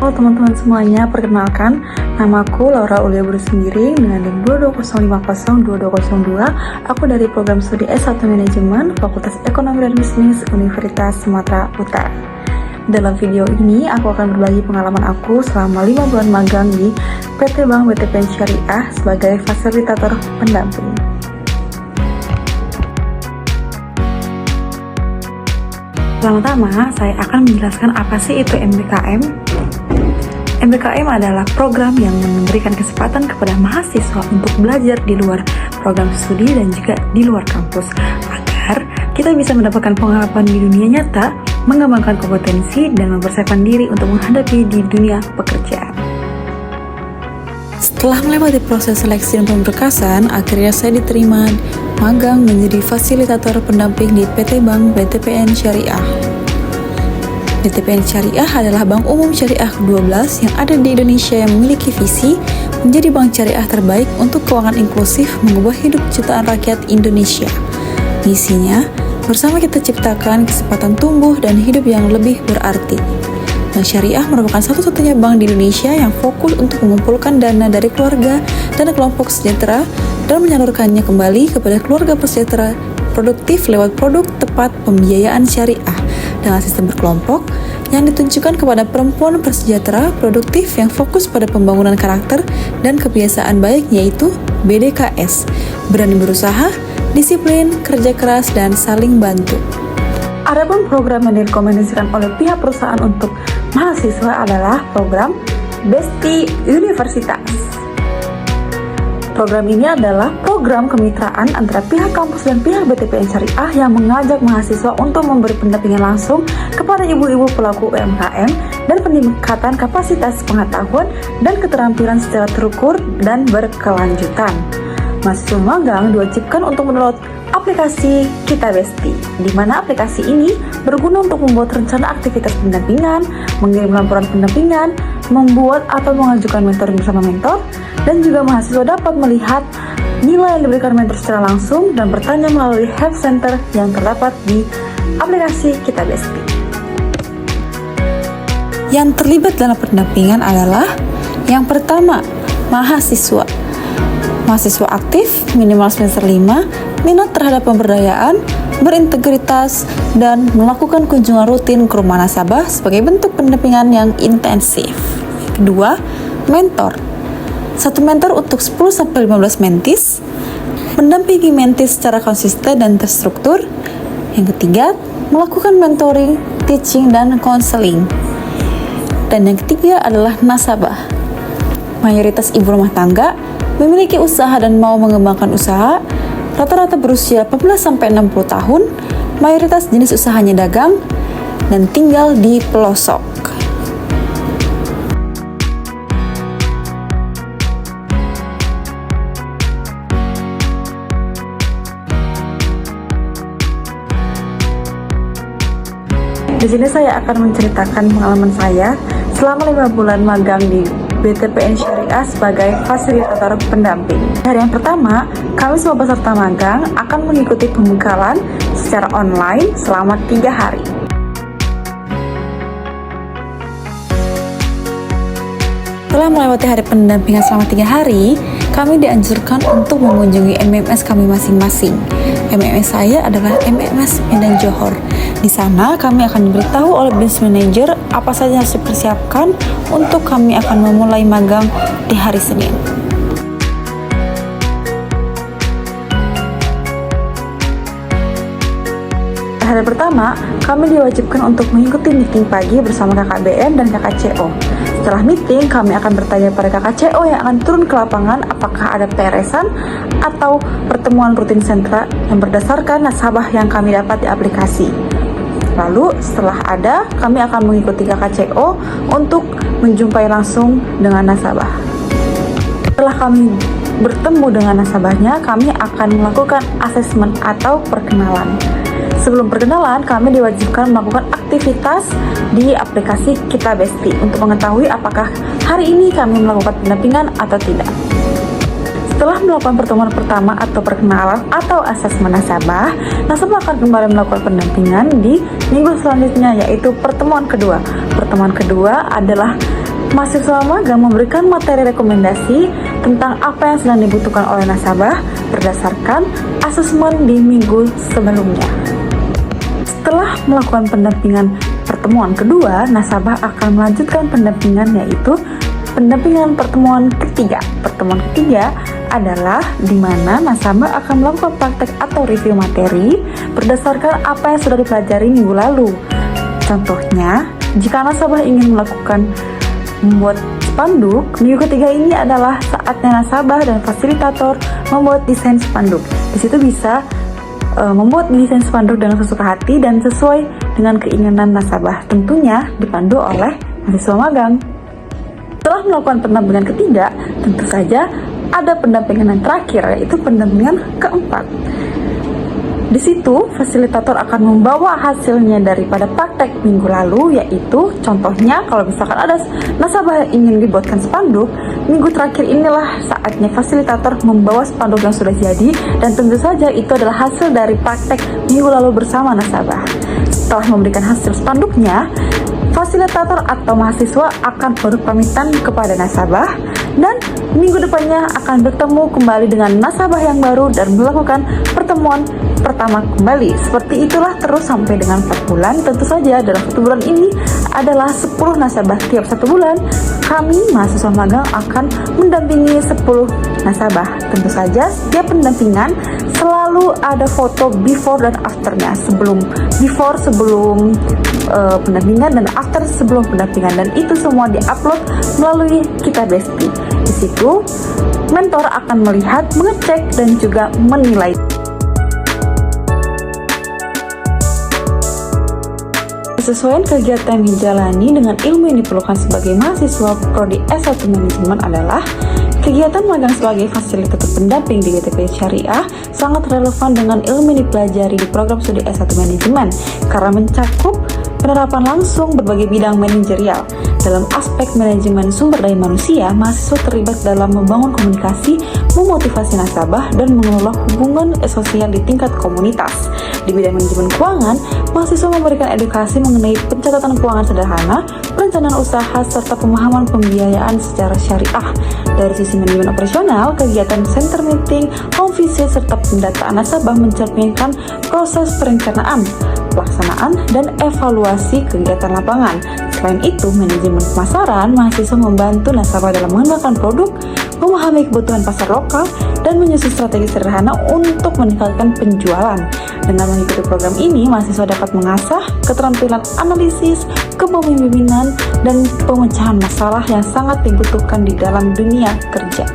Halo teman-teman semuanya, perkenalkan namaku Laura Ulia Buru Sendiri dengan NIM 220502202. Aku dari program studi S1 Manajemen Fakultas Ekonomi dan Bisnis Universitas Sumatera Utara. Dalam video ini, aku akan berbagi pengalaman aku selama 5 bulan magang di PT Bank BTPN Syariah sebagai fasilitator pendamping. Pertama-tama, saya akan menjelaskan apa sih itu MBKM. MBKM adalah program yang memberikan kesempatan kepada mahasiswa untuk belajar di luar program studi dan juga di luar kampus, agar kita bisa mendapatkan pengalaman di dunia nyata, mengembangkan kompetensi, dan mempersiapkan diri untuk menghadapi di dunia pekerjaan. Setelah melewati proses seleksi dan pemberkasan, akhirnya saya diterima magang menjadi fasilitator pendamping di PT Bank BTPN Syariah. BTPN Syariah adalah bank umum syariah ke-12 yang ada di Indonesia yang memiliki visi menjadi bank syariah terbaik untuk keuangan inklusif mengubah hidup jutaan rakyat Indonesia. Misinya, bersama kita ciptakan kesempatan tumbuh dan hidup yang lebih berarti. Bank Syariah merupakan satu-satunya bank di Indonesia yang fokus untuk mengumpulkan dana dari keluarga dan kelompok sejahtera dan menyalurkannya kembali kepada keluarga pesejahtera produktif lewat produk tepat pembiayaan syariah dengan sistem berkelompok yang ditunjukkan kepada perempuan prasejahtera produktif yang fokus pada pembangunan karakter dan kebiasaan baik, yaitu BDKS, berani berusaha, disiplin, kerja keras, dan saling bantu. Adapun program yang direkomendasikan oleh pihak perusahaan untuk mahasiswa adalah program Besti Universitas. Program ini adalah program kemitraan antara pihak kampus dan pihak BTPN Syariah yang mengajak mahasiswa untuk memberi pendampingan langsung kepada ibu-ibu pelaku UMKM dan peningkatan kapasitas pengetahuan dan keterampilan secara terukur dan berkelanjutan. Mahasiswa magang diwajibkan untuk mendownload aplikasi Kita Besti, di mana aplikasi ini berguna untuk membuat rencana aktivitas pendampingan, mengirim laporan pendampingan, membuat atau mengajukan mentoring bersama mentor, dan juga mahasiswa dapat melihat nilai yang diberikan mentor secara langsung dan bertanya melalui help center yang terdapat di aplikasi Kita Besti. Yang terlibat dalam pendampingan adalah yang pertama, mahasiswa aktif, minimal semester 5, minat terhadap pemberdayaan, berintegritas, dan melakukan kunjungan rutin ke rumah nasabah sebagai bentuk pendampingan yang intensif. Kedua, mentor. Satu mentor untuk 10-15 mentis, mendampingi mentis secara konsisten dan terstruktur. Yang ketiga, melakukan mentoring, teaching, dan counseling. Dan yang ketiga adalah nasabah. Mayoritas ibu rumah tangga memiliki usaha dan mau mengembangkan usaha, rata-rata berusia 14-60 tahun, mayoritas jenis usahanya dagang, dan tinggal di pelosok. Di sini saya akan menceritakan pengalaman saya selama 5 bulan magang di BTPN Syariah sebagai fasilitator pendamping. Hari yang pertama, kami semua peserta magang akan mengikuti pembekalan secara online selama 3 hari. Setelah melewati hari pendampingan selama 3 hari, kami dianjurkan untuk mengunjungi MMS kami masing-masing. MMS saya adalah MMS Medan Johor. Di sana kami akan diberitahu oleh business manager apa saja yang harus dipersiapkan untuk kami akan memulai magang di hari Senin. Hari pertama, kami diwajibkan untuk mengikuti meeting pagi bersama KKBM dan KKCO. Setelah meeting, kami akan bertanya pada KKCO yang akan turun ke lapangan apakah ada PRS-an atau pertemuan rutin sentra yang berdasarkan nasabah yang kami dapat di aplikasi. Lalu setelah ada, kami akan mengikuti KKCO untuk menjumpai langsung dengan nasabah. Setelah kami bertemu dengan nasabahnya, kami akan melakukan asesmen atau perkenalan. Sebelum perkenalan, kami diwajibkan melakukan aktivitas di aplikasi Kita Besti untuk mengetahui apakah hari ini kami melakukan pendampingan atau tidak. Setelah melakukan pertemuan pertama atau perkenalan atau asesmen nasabah, nasabah akan kembali melakukan pendampingan di minggu selanjutnya, yaitu pertemuan kedua. Pertemuan kedua adalah Mahasiswa magang memberikan materi rekomendasi tentang apa yang sedang dibutuhkan oleh nasabah berdasarkan asesmen di minggu sebelumnya. Setelah melakukan pendampingan pertemuan kedua, nasabah akan melanjutkan pendampingan, yaitu pendampingan pertemuan ketiga. Pertemuan ketiga adalah di mana nasabah akan melakukan praktek atau review materi berdasarkan apa yang sudah dipelajari minggu lalu. Contohnya, jika nasabah ingin membuat spanduk, minggu ketiga ini adalah saatnya nasabah dan fasilitator membuat desain spanduk. Di situ bisa membuat desain spanduk dengan sesuka hati dan sesuai dengan keinginan nasabah, tentunya dipandu oleh mahasiswa magang. Setelah melakukan pendampingan ketiga, tentu saja ada pendampingan yang terakhir, yaitu pendampingan keempat. Di situ, fasilitator akan membawa hasilnya daripada praktek minggu lalu, yaitu contohnya kalau misalkan ada nasabah yang ingin dibuatkan spanduk, minggu terakhir inilah saatnya fasilitator membawa spanduk yang sudah jadi, dan tentu saja itu adalah hasil dari praktek minggu lalu bersama nasabah. Setelah memberikan hasil spanduknya, fasilitator atau mahasiswa akan berpamitan kepada nasabah, dan minggu depannya akan bertemu kembali dengan nasabah yang baru dan melakukan pertemuan pertama kembali. Seperti itulah terus sampai dengan 4 bulan. Tentu saja dalam 1 bulan ini adalah 10 nasabah. Tiap 1 bulan kami mahasiswa magang akan mendampingi 10 nasabah. Tentu saja setiap pendampingan selalu ada foto before dan afternya, sebelum pendampingan dan after sebelum pendampingan, dan itu semua diupload melalui Kita Besti. Di situ mentor akan melihat, mengecek dan juga menilai. Kesesuaian kegiatan yang dijalani dengan ilmu yang diperlukan sebagai mahasiswa Prodi S1 Manajemen adalah kegiatan magang sebagai fasilitator pendamping di BTP Syariah sangat relevan dengan ilmu yang dipelajari di program studi S1 Manajemen karena mencakup penerapan langsung berbagai bidang manajerial. Dalam aspek manajemen sumber daya manusia, mahasiswa terlibat dalam membangun komunikasi, memotivasi nasabah, dan mengelola hubungan sosial di tingkat komunitas. Di bidang manajemen keuangan, mahasiswa memberikan edukasi mengenai pencatatan keuangan sederhana, perencanaan usaha, serta pemahaman pembiayaan secara syariah. Dari sisi manajemen operasional, kegiatan center meeting, home visit, serta pendataan nasabah mencerminkan proses perencanaan, pelaksanaan, dan evaluasi kegiatan lapangan. Selain itu, manajemen pemasaran, mahasiswa membantu nasabah dalam mengembangkan produk, memahami kebutuhan pasar lokal, dan menyusun strategi sederhana untuk meningkatkan penjualan. Dengan mengikuti program ini, mahasiswa dapat mengasah keterampilan analisis, kepemimpinan, dan pemecahan masalah yang sangat dibutuhkan di dalam dunia kerja.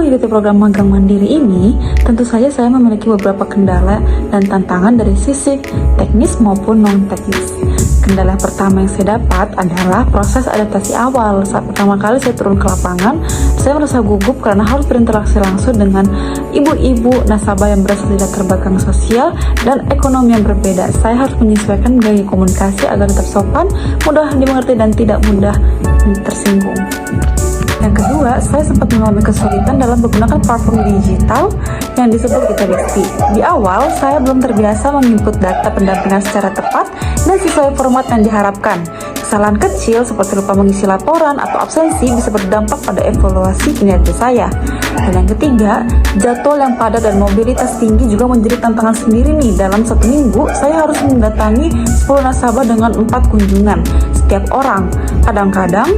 Mengikuti program magang mandiri ini, tentu saja saya memiliki beberapa kendala dan tantangan dari sisi teknis maupun non-teknis. Kendala pertama yang saya dapat adalah proses adaptasi awal. Saat pertama kali saya turun ke lapangan, saya merasa gugup karena harus berinteraksi langsung dengan ibu-ibu nasabah yang berasal dari latar belakang sosial dan ekonomi yang berbeda. Saya harus menyesuaikan gaya komunikasi agar tetap sopan, mudah dimengerti, dan tidak mudah tersinggung. Yang kedua, saya sempat mengalami kesulitan dalam menggunakan platform digital yang disebut Kita Besti. Di awal, saya belum terbiasa menginput data pendampingan secara tepat dan sesuai format yang diharapkan. Kesalahan kecil seperti lupa mengisi laporan atau absensi bisa berdampak pada evaluasi kinerja saya. Dan yang ketiga, jadwal yang padat dan mobilitas tinggi juga menjadi tantangan sendiri nih. Dalam 1 minggu, saya harus mendatangi 10 nasabah dengan 4 kunjungan setiap orang. Kadang-kadang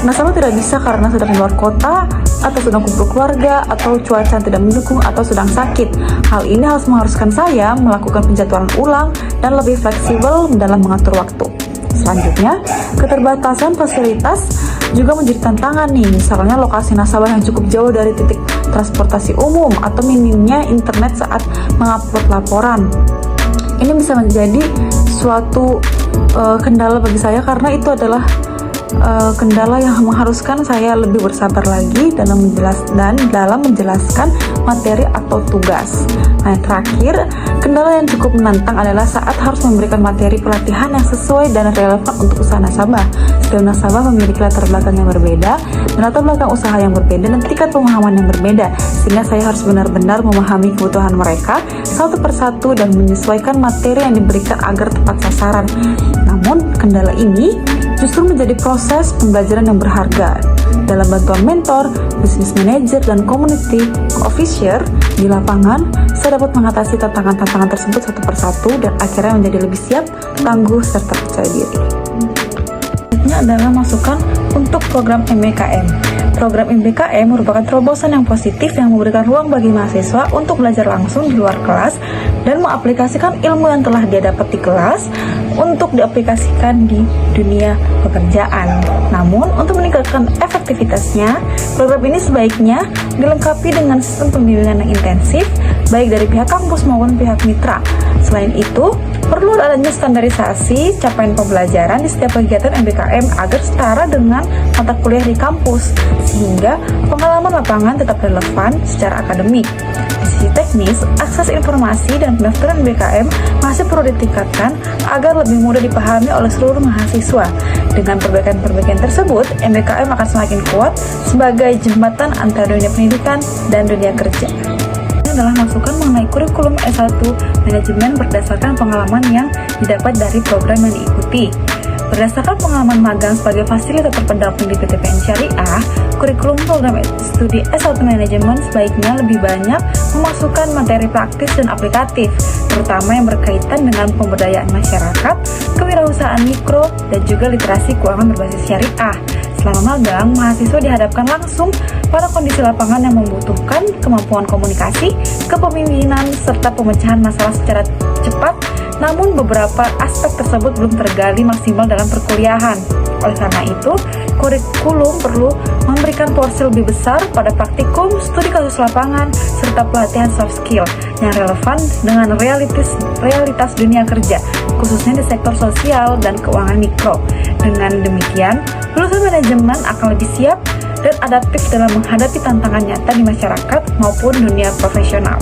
nasabah tidak bisa karena sedang di luar kota, atau sedang kumpul keluarga, atau cuaca tidak mendukung, atau sedang sakit. Hal ini harus mengharuskan saya melakukan penjadwalan ulang dan lebih fleksibel dalam mengatur waktu. Selanjutnya, keterbatasan fasilitas juga menjadi tantangan nih. Misalnya lokasi nasabah yang cukup jauh dari titik transportasi umum, atau minimnya internet saat mengupload laporan. Ini bisa menjadi suatu kendala bagi saya karena itu adalah kendala yang mengharuskan saya lebih bersabar lagi dalam menjelaskan materi atau tugas. Nah, yang terakhir, kendala yang cukup menantang adalah saat harus memberikan materi pelatihan yang sesuai dan relevan untuk usaha nasabah. Setiap nasabah memiliki latar belakang yang berbeda, dan latar belakang usaha yang berbeda, dan tingkat pemahaman yang berbeda, sehingga saya harus benar-benar memahami kebutuhan mereka satu persatu dan menyesuaikan materi yang diberikan agar tepat sasaran. Namun, kendala ini justru menjadi proses pembelajaran yang berharga. Dalam bantuan mentor, business manager, dan community officer di lapangan, saya dapat mengatasi tantangan-tantangan tersebut satu persatu dan akhirnya menjadi lebih siap, tangguh, serta percaya diri. Selanjutnya adalah masukan untuk program MBKM. Program MBKM merupakan terobosan yang positif yang memberikan ruang bagi mahasiswa untuk belajar langsung di luar kelas dan mengaplikasikan ilmu yang telah dia dapat di kelas untuk diaplikasikan di dunia pekerjaan. Namun, untuk meningkatkan efektivitasnya, program ini sebaiknya dilengkapi dengan sistem pembimbingan yang intensif, baik dari pihak kampus maupun pihak mitra. Selain itu, perlu adanya standarisasi capaian pembelajaran di setiap kegiatan MBKM agar setara dengan mata kuliah di kampus, sehingga pengalaman lapangan tetap relevan secara akademik. Di sisi teknis, akses informasi dan pendaftaran MBKM masih perlu ditingkatkan agar lebih mudah dipahami oleh seluruh mahasiswa. Dengan perbaikan-perbaikan tersebut, MBKM akan semakin kuat sebagai jembatan antara dunia pendidikan dan dunia kerja. Adalah masukan mengenai kurikulum S1 manajemen berdasarkan pengalaman yang didapat dari program yang diikuti. Berdasarkan pengalaman magang sebagai fasilitator pendamping di PTPN Syariah, kurikulum program studi S1 manajemen sebaiknya lebih banyak memasukkan materi praktis dan aplikatif, terutama yang berkaitan dengan pemberdayaan masyarakat, kewirausahaan mikro, dan juga literasi keuangan berbasis syariah. Selama magang, mahasiswa dihadapkan langsung pada kondisi lapangan yang membutuhkan kemampuan komunikasi, kepemimpinan, serta pemecahan masalah secara cepat, namun beberapa aspek tersebut belum tergali maksimal dalam perkuliahan. Oleh karena itu, kurikulum perlu memberikan porsi lebih besar pada praktikum, studi kasus lapangan, serta pelatihan soft skill yang relevan dengan realitas dunia kerja, khususnya di sektor sosial dan keuangan mikro. Dengan demikian, lulusan manajemen akan lebih siap dan adaptif dalam menghadapi tantangan nyata di masyarakat maupun dunia profesional.